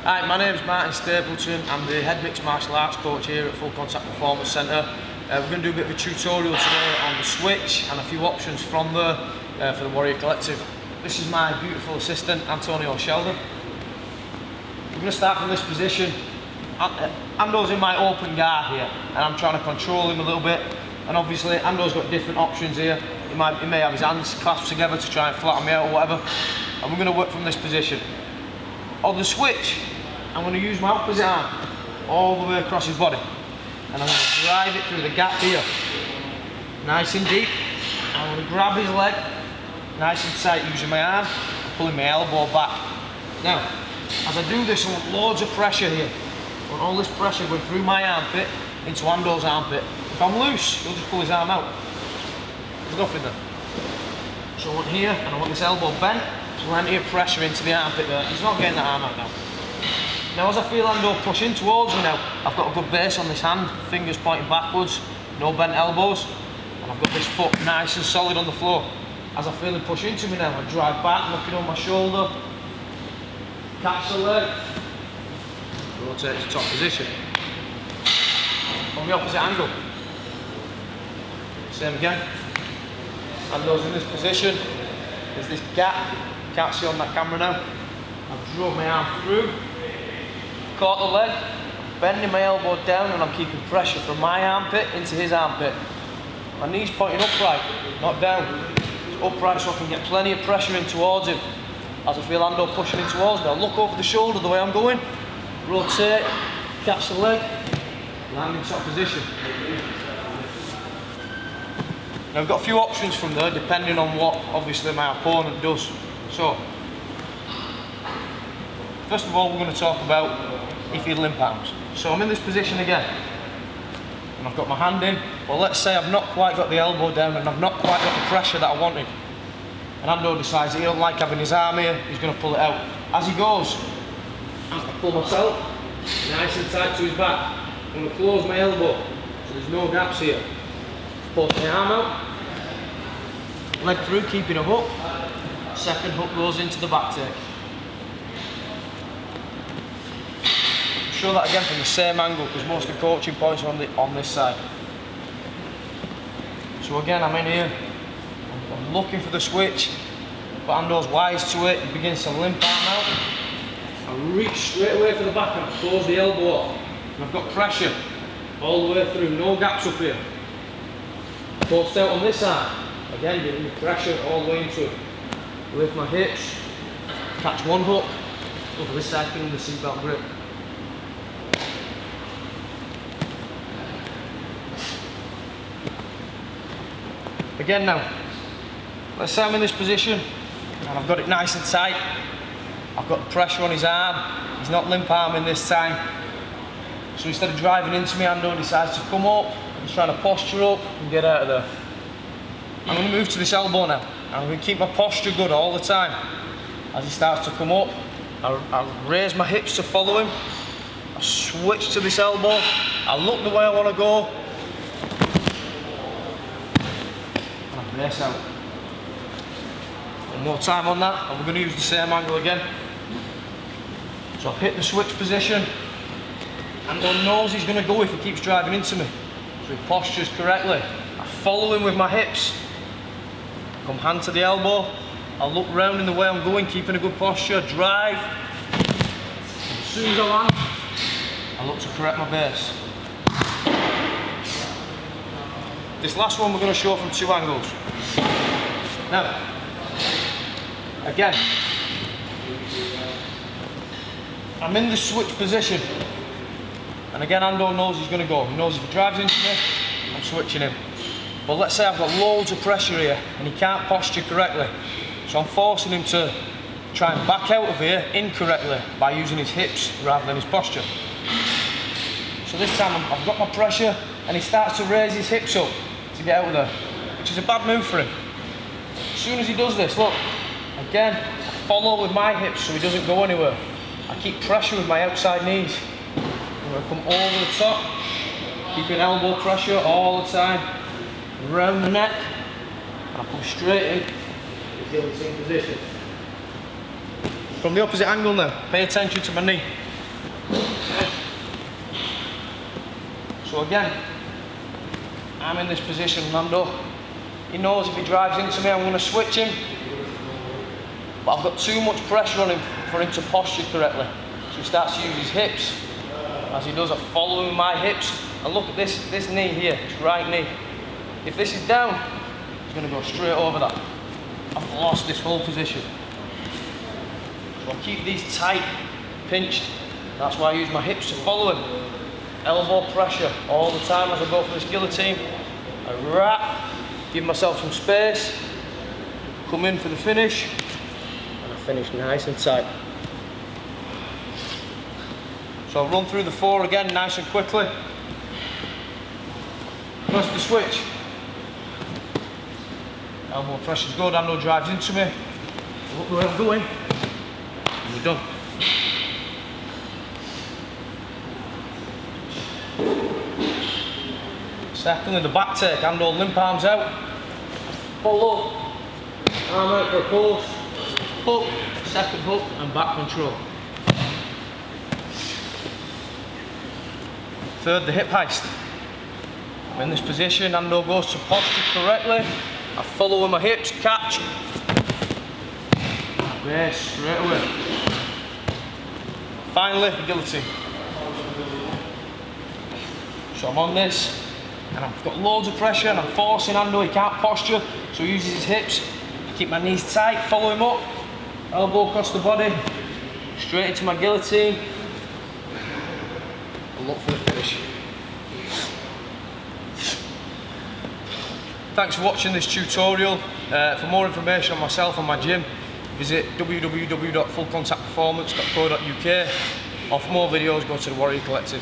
Hi, my name is Stapleton. I'm the head mixed martial arts coach here at Full Contact Performance Centre. We're going to do a bit of a tutorial today on the switch and a few options from there for the Warrior Collective. This is my beautiful assistant, Antonio Sheldon. We're going to start from this position. Ando's in my open guard here, and I'm trying to control him a little bit. And obviously, Ando's got different options here. He may have his hands clasped together to try and flatten me out or whatever. And we're going to work from this position. On the switch, I'm going to use my opposite arm all the way across his body, and I'm going to drive it through the gap here, nice and deep. I'm going to grab his leg, nice and tight, using my arm, pulling my elbow back. Now, as I do this, I want loads of pressure here. I want all this pressure going through my armpit into Ando's armpit. If I'm loose, he'll just pull his arm out. There's nothing there. So I want here, and I want this elbow bent, plenty of pressure into the armpit there. He's not getting that arm out now. Now as I feel Ando push in towards me now, I've got a good base on this hand, fingers pointing backwards, no bent elbows, and I've got this foot nice and solid on the floor. As I feel him push into me now, I drive back, looking on my shoulder, catch the leg, rotate to top position. From the opposite angle. Same again. Ando's in this position, there's this gap, can't see on that camera now. I've drove my arm through, caught the leg, bending my elbow down, and I'm keeping pressure from my armpit into his armpit. My knee's pointing upright, not down. It's upright so I can get plenty of pressure in towards him. As I feel Ando pushing in towards me, I'll look over the shoulder the way I'm going, rotate, catch the leg, land in top position. Now I've got a few options from there depending on what obviously my opponent does. So, first of all, we're going to talk about if he limp arms. So I'm in this position again, and I've got my hand in. Well, let's say I've not quite got the elbow down and I've not quite got the pressure that I wanted. And Ando decides that he don't like having his arm here, he's going to pull it out. As he goes, I pull myself nice and tight to his back. I'm going to close my elbow, so there's no gaps here. Pull my arm out, leg through, keeping a hook. Second hook goes into the back take. Show that again from the same angle because most of the coaching points are on this side. So again, I'm in here, I'm looking for the switch, but Ando's wise to it, he begins to limp arm out. I reach straight away for the back and close the elbow off. And I've got pressure all the way through, no gaps up here. Post out on this arm, again giving me pressure all the way into it. Lift my hips, catch one hook, look at this side, feeling the seatbelt grip. Again now, let's say I'm in this position and I've got it nice and tight. I've got the pressure on his arm, he's not limp arming this time. So instead of driving into me, Ando decides to come up, he's trying to posture up and get out of there. I'm going to move to this elbow now. I'm going to keep my posture good all the time. As he starts to come up, I'll raise my hips to follow him. I switch to this elbow, I look the way I want to go, base out. One more time on that, and we're going to use the same angle again. So I've hit the switch position, and Ando knows he's going to go if he keeps driving into me. So he postures correctly. I follow him with my hips. Come hand to the elbow. I'll look round in the way I'm going, keeping a good posture. Drive. As soon as I land, I look to correct my base. This last one we're going to show from two angles. Now, again, I'm in the switch position, and again Ando knows he's going to go. He knows if he drives into me, I'm switching him. But let's say I've got loads of pressure here, and he can't posture correctly, so I'm forcing him to try and back out of here incorrectly by using his hips rather than his posture. So this time I've got my pressure, and he starts to raise his hips up to get out of there, which is a bad move for him. As soon as he does this, look, again, I follow with my hips so he doesn't go anywhere. I keep pressure with my outside knees. I'm going to come over the top, keeping elbow pressure all the time, around the neck, and I push straight in to the same position. From the opposite angle now, pay attention to my knee. So again, I'm in this position, Nando. He knows if he drives into me, I'm going to switch him. But I've got too much pressure on him for him to posture correctly. So he starts to use his hips. As he does, I follow with my hips. And look at this knee here, this right knee. If this is down, he's going to go straight over that. I've lost this whole position. So I keep these tight, pinched. That's why I use my hips to follow him. Elbow pressure all the time as I go for this guillotine. I wrap, give myself some space, come in for the finish, and I finish nice and tight. So I'll run through the 4 again, nice and quickly. First the switch. Elbow pressure's good, Ando drives into me. Look where I'm going, and we're done. Secondly, the back take, Ando limp arms out. Pull up, arm out for a pulse, hook, second hook, and back control. Third, the hip heist. I'm in this position, Ando goes to posture correctly. I follow with my hips, catch. Base, straight away. Finally, the guillotine. So I'm on this, and I've got loads of pressure, and I'm forcing Ando, he can't posture, so he uses his hips. I keep my knees tight, follow him up, elbow across the body, straight into my guillotine, and look for the finish. Thanks for watching this tutorial. For more information on myself and my gym, visit www.fullcontactperformance.co.uk, or for more videos go to the Warrior Collective.